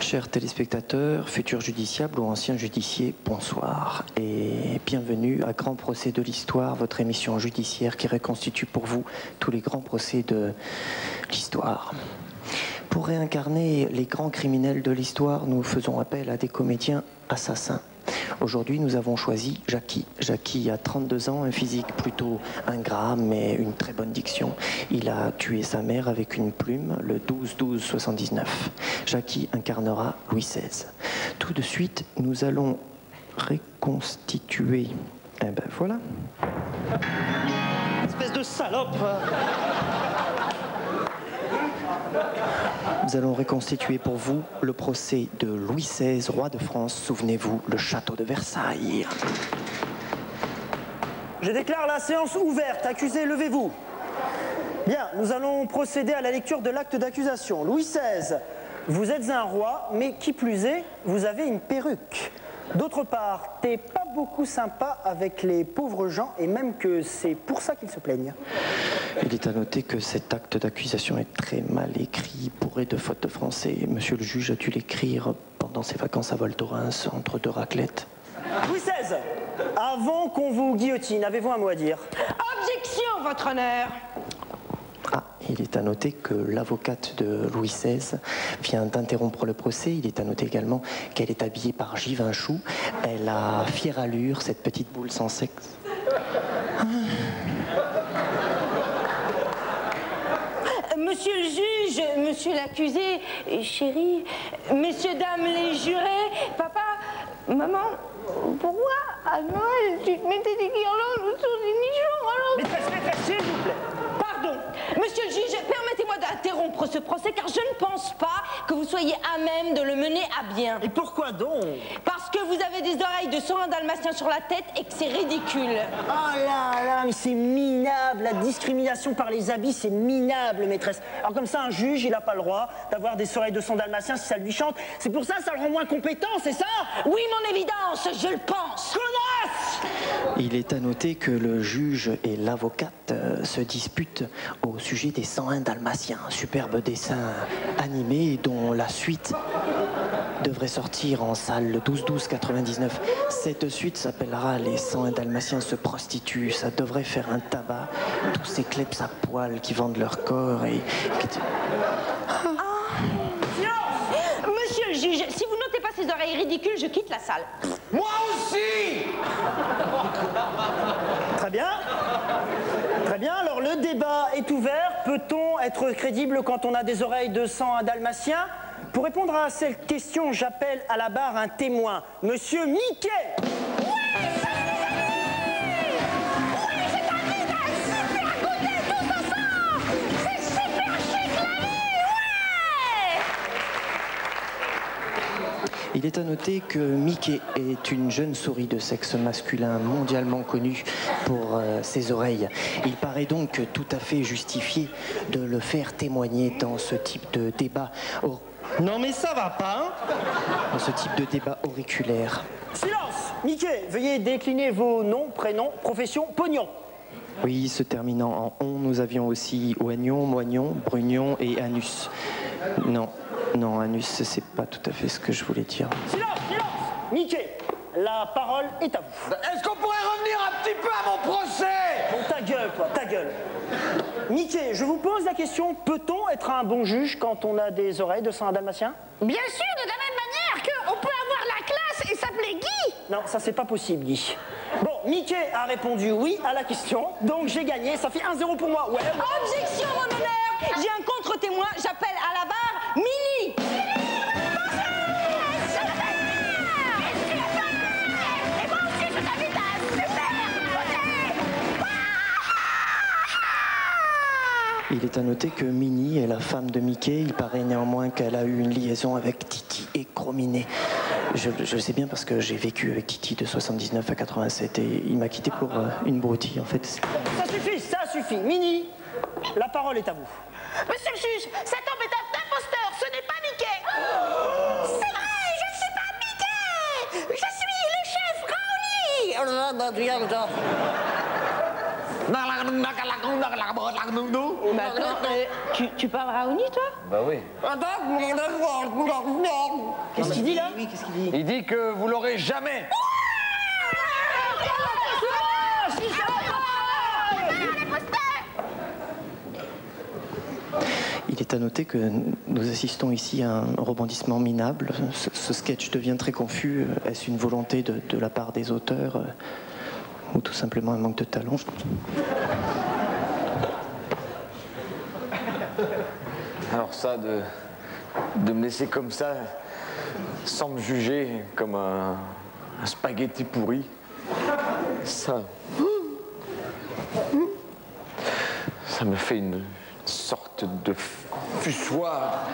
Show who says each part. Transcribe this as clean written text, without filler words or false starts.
Speaker 1: Chers téléspectateurs, futurs justiciables ou anciens justiciers, bonsoir et bienvenue à Grand Procès de l'Histoire, votre émission judiciaire qui reconstitue pour vous tous les grands procès de l'histoire. Pour réincarner les grands criminels de l'histoire, nous faisons appel à des comédiens assassins. Aujourd'hui, nous avons choisi Jackie. Jackie a 32 ans, un physique plutôt ingrat, mais une très bonne diction. Il a tué sa mère avec une plume le 12-12-79. Jackie incarnera Louis XVI. Tout de suite, nous allons reconstituer... Eh ben voilà.
Speaker 2: Espèce de salope!
Speaker 1: Nous allons reconstituer pour vous le procès de Louis XVI, roi de France. Souvenez-vous, le château de Versailles.
Speaker 2: Je déclare la séance ouverte. Accusé, levez-vous. Bien, nous allons procéder à la lecture de l'acte d'accusation. Louis XVI, vous êtes un roi, mais qui plus est, vous avez une perruque. D'autre part, t'es pas beaucoup sympa avec les pauvres gens, et même que c'est pour ça qu'ils se plaignent.
Speaker 1: Il est à noter que cet acte d'accusation est très mal écrit, bourré de fautes de français. Monsieur le juge a dû l'écrire pendant ses vacances à Val Thorens, entre deux raclettes.
Speaker 2: Louis XVI, avant qu'on vous guillotine, avez-vous un mot à dire?
Speaker 3: Objection, votre honneur.
Speaker 1: Ah, il est à noter que l'avocate de Louis XVI vient d'interrompre le procès. Il est à noter également qu'elle est habillée par Givinchou. Elle a fière allure, cette petite boule sans sexe.
Speaker 3: Monsieur le juge, monsieur l'accusé, chérie, messieurs, dames les jurés, papa, maman, pourquoi à Noël tu te mettais des guirlandes autour des nichons alors...
Speaker 2: Maîtresse, s'il vous plaît.
Speaker 3: Pardon, monsieur le juge, permettez-moi d'interrompre ce procès car je ne pense pas que vous soyez à même de le mener à bien.
Speaker 2: Et pourquoi donc?
Speaker 3: Parce que vous avez des oreilles de 101 dalmatien sur la tête et que c'est ridicule.
Speaker 2: Oh là là, mais c'est minable, la discrimination par les habits, c'est minable, maîtresse. Alors comme ça, un juge, il n'a pas le droit d'avoir des oreilles de 100 dalmatien si ça lui chante. C'est pour ça, ça le rend moins compétent, c'est ça?
Speaker 3: Oui, mon évidence, je le pense.
Speaker 2: Connasse!
Speaker 1: Il est à noter que le juge et l'avocate se disputent au sujet des 101 dalmatiens, un superbe dessin animé dont la suite devrait sortir en salle le 12-12-99. Cette suite s'appellera Les 101 dalmatiens se prostituent. Ça devrait faire un tabac. Tous ces klebs à poil qui vendent leur corps et...
Speaker 3: Monsieur le juge, si vous notez pas ces oreilles ridicules, je quitte la salle.
Speaker 4: Moi aussi!
Speaker 2: Très bien. Très bien, alors le débat est ouvert. Peut-on être crédible quand on a des oreilles de 101 dalmatien? Pour répondre à cette question, j'appelle à la barre un témoin, Monsieur Mickey.
Speaker 1: Il est à noter que Mickey est une jeune souris de sexe masculin mondialement connue pour ses oreilles. Il paraît donc tout à fait justifié de le faire témoigner dans ce type de débat.
Speaker 2: Non mais ça va pas, hein?
Speaker 1: Dans ce type de débat auriculaire.
Speaker 2: Silence! Mickey, veuillez décliner vos noms, prénoms, professions, pognon.
Speaker 1: Oui, se terminant en on, nous avions aussi oignon, moignon, brugnon et anus. Non, anus, c'est pas tout à fait ce que je voulais dire.
Speaker 2: Silence! Mickey, la parole est à vous.
Speaker 4: Est-ce qu'on pourrait revenir un petit peu à mon procès?
Speaker 2: Bon, ta gueule, toi, ta gueule. Mickey, je vous pose la question, peut-on être un bon juge quand on a des oreilles de 101 dalmatien?
Speaker 3: Bien sûr, de la même manière qu'on peut avoir la classe et s'appeler Guy.
Speaker 2: Non, ça c'est pas possible, Guy. Bon, Mickey a répondu oui à la question, donc j'ai gagné, ça fait 1-0 pour moi. Ouais.
Speaker 3: Objection, mon honneur. J'ai un contre-témoin, j'appelle à la barre Mini.
Speaker 1: Il est à noter que Minnie est la femme de Mickey. Il paraît néanmoins qu'elle a eu une liaison avec Titi et Chrominet. Je le sais bien parce que j'ai vécu avec Titi de 79 à 87 et il m'a quitté pour une broutille en fait.
Speaker 2: Ça suffit. Mini, la parole est à vous.
Speaker 3: Monsieur le juge, cet homme est un imposteur, ce n'est pas Mickey. C'est vrai, je ne suis pas Mickey. Je suis le chef Raoni. Tu parles Raoni, toi?
Speaker 4: Bah oui.
Speaker 2: Qu'est-ce qu'il dit là?
Speaker 1: Oui, qu'est-ce qu'il dit?
Speaker 4: Il dit que vous l'aurez jamais.
Speaker 1: Il est à noter que nous assistons ici à un rebondissement minable. Ce sketch devient très confus. Est-ce une volonté de la part des auteurs ou tout simplement un manque de talent?
Speaker 4: Alors ça, de me laisser comme ça, sans me juger, comme un spaghetti pourri, ça me fait une sorte de fussoir.